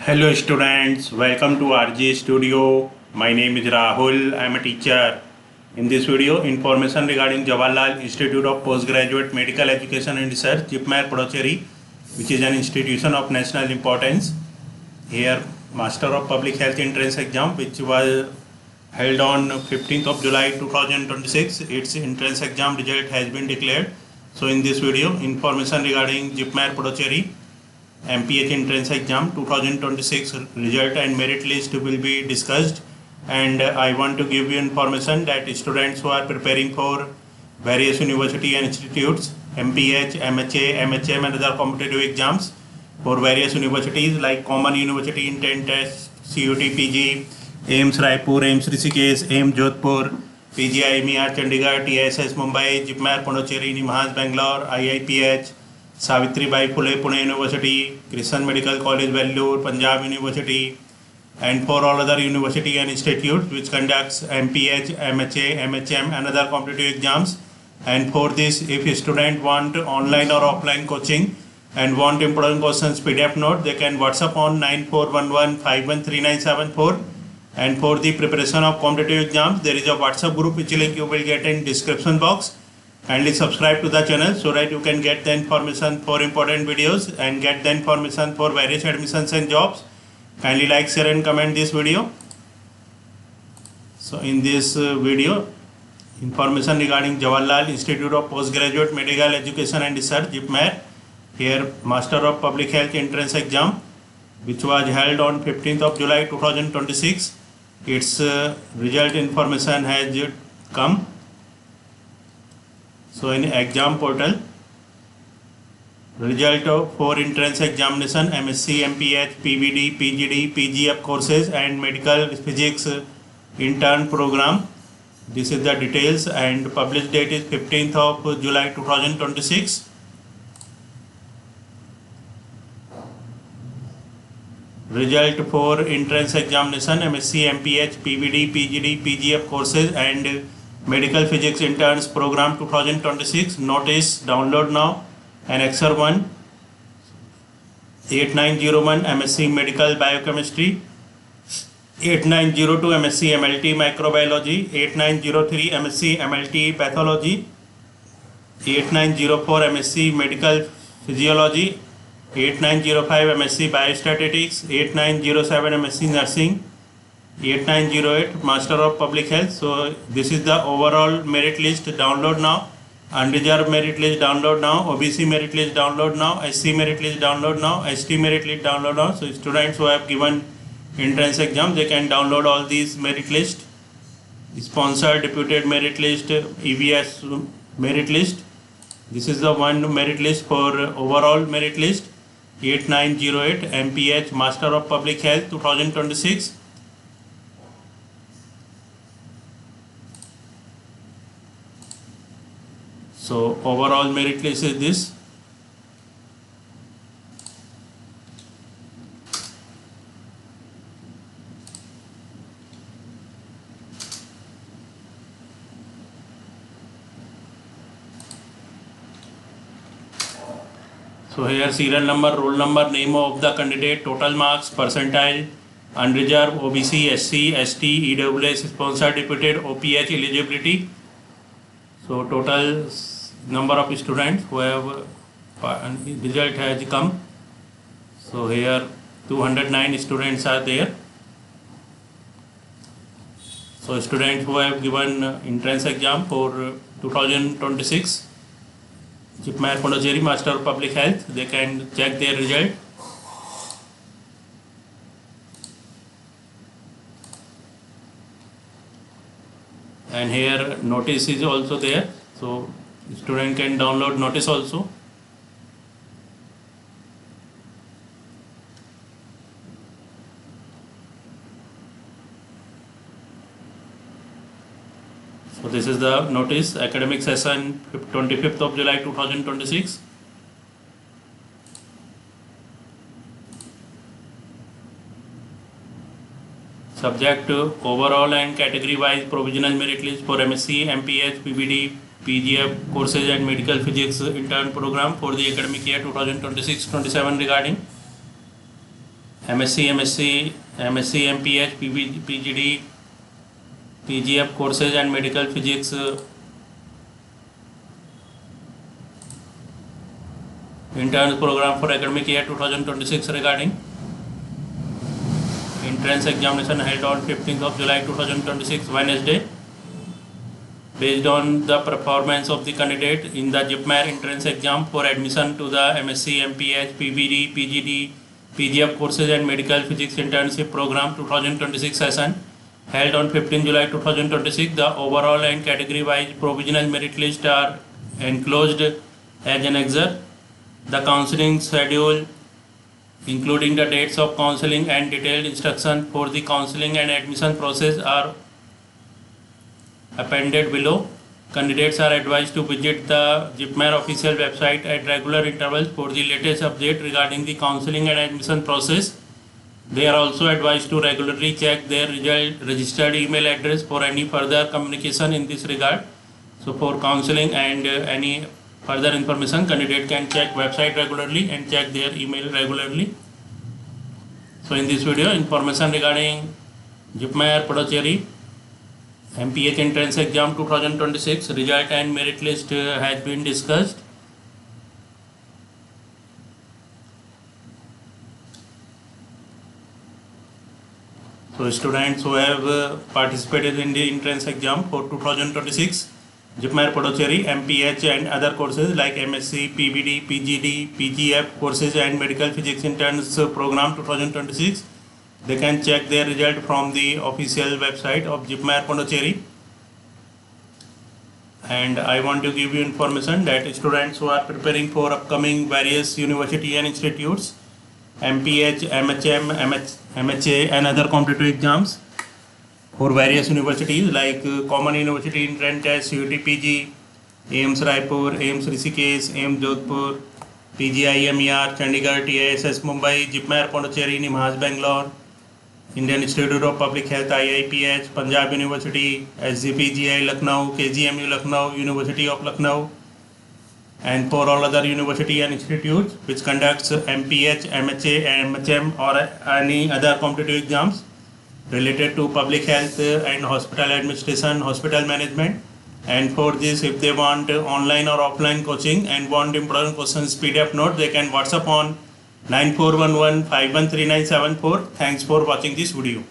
Hello students, welcome to RJ Studio. My name is Rahul. I am a teacher. In this video, information regarding Jawaharlal Institute of Postgraduate Medical Education and Research, JIPMER Puducherry, which is an institution of national importance. Here, Master of Public Health Entrance Exam, which was held on 15th of July 2026. Its entrance exam result has been declared. So in this video, information regarding JIPMER Puducherry MPH entrance exam 2026 result and merit list will be discussed, and I want to give you information that students who are preparing for various university and institutes, MPH, MHA, MHM and other competitive exams for various universities like Common University Intent Test, CUT PG, AIMS Raipur, AIMS Rishikesh, AIMS Jodhpur, PGI MER Chandigarh, TISS Mumbai, JIPMER Puducherry, NIMHANS Bangalore, IIPH, Savitribai Phule Pune University, Christian Medical College Vellore, Punjab University, and for all other university and institutes which conducts MPH, MHA, MHM and other competitive exams. And for this, if a student want online or offline coaching and want important questions PDF note, they can WhatsApp on 9411513974. And for the preparation of competitive exams, there is a WhatsApp group which link you will get in description box. Kindly subscribe to the channel so that you can get the information for important videos and get the information for various admissions and jobs. Kindly like, share and comment this video. So in this video, information regarding Jawaharlal Institute of Postgraduate Medical Education and Research, JIPMER. Here, Master of Public Health entrance exam, which was held on 15th of July 2026. Its result information has come. So in exam portal, result for entrance examination MSc, MPH, PVD, PGD, PGF courses and medical physics intern program. This is the details, and published date is 15th of July 2026. Result for entrance examination MSc, MPH, PVD, PGD, PGF courses and medical physics interns program 2026. Notice download now. Annexure 1 8901 MSc medical biochemistry, 8902 MSc MLT microbiology, 8903 MSc MLT pathology, 8904 MSc medical physiology, 8905 MSc biostatistics, 8907 MSc nursing, 8908 Master of Public Health. So this is the overall merit list. Download now. Unreserved merit list download now. OBC merit list download now. SC merit list download now. ST merit list download now. So students who have given entrance exam, they can download all these merit list. Sponsored deputed merit list, EVS merit list. This is the one merit list for overall merit list. 8908 MPH Master of Public Health 2026. So overall merit list is this. So here serial number, roll number, name of the candidate, total marks, percentile, unreserved, OBC, SC, ST, EWS, sponsored deputed, OPH eligibility. So total number of students who have result has come. So here 209 students are there. So students who have given entrance exam for 2026 JIPMER Puducherry Master of Public Health, they can check their result. And here notice is also there, so student can download notice also. So this is the notice, academic session 25th of July 2026. Subject to overall and category wise provisional merit list for MSc, MPH, PVD, PGF courses and medical physics intern program for the academic year 2026-27 regarding MSc, MPH, PGD, PGF courses and medical physics interns program for academic year 2026 regarding entrance examination held on 15th of July 2026 Wednesday. Based on the performance of the candidate in the JIPMER entrance exam for admission to the MSc, MPH, PBD, PGD, PGF courses and medical physics internship program 2026 session held on 15 July 2026, the overall and category wise provisional merit list are enclosed as annexure. The counseling schedule, including the dates of counseling and detailed instruction for the counseling and admission process, are appended below. Candidates are advised to visit the JIPMER official website at regular intervals for the latest update regarding the counseling and admission process. They are also advised to regularly check their registered email address for any further communication in this regard. So for counseling and any further information, candidate can check website regularly and check their email regularly. So in this video, information regarding JIPMER Puducherry MPH entrance exam 2026 result and merit list has been discussed. So students who have participated in the entrance exam for 2026 JIPMER Puducherry MPH and other courses like MSc, PBD, PGD, PGF courses and medical physics interns program 2026, they can check their result from the official website of JIPMER Puducherry. And I want to give you information that students who are preparing for upcoming various university and institutes, MPH, MHM, MHA and other competitive exams for various universities like Common University Entrance Test, CUT PG, AIIMS Raipur, AIIMS Rishikesh, AIIMS Jodhpur, PGI MER, Chandigarh, TISS Mumbai, JIPMER Puducherry, NIMHAS Bangalore, Indian Institute of Public Health IIPH, Punjab University, SGPGI Lucknow, KGMU Lucknow, University of Lucknow, and for all other university and institutes which conducts MPH, MHA, MHM or any other competitive exams related to public health and hospital administration, hospital management. And for this, if they want online or offline coaching and want important questions PDF note, they can WhatsApp on 9411 513974. Thanks for watching this video.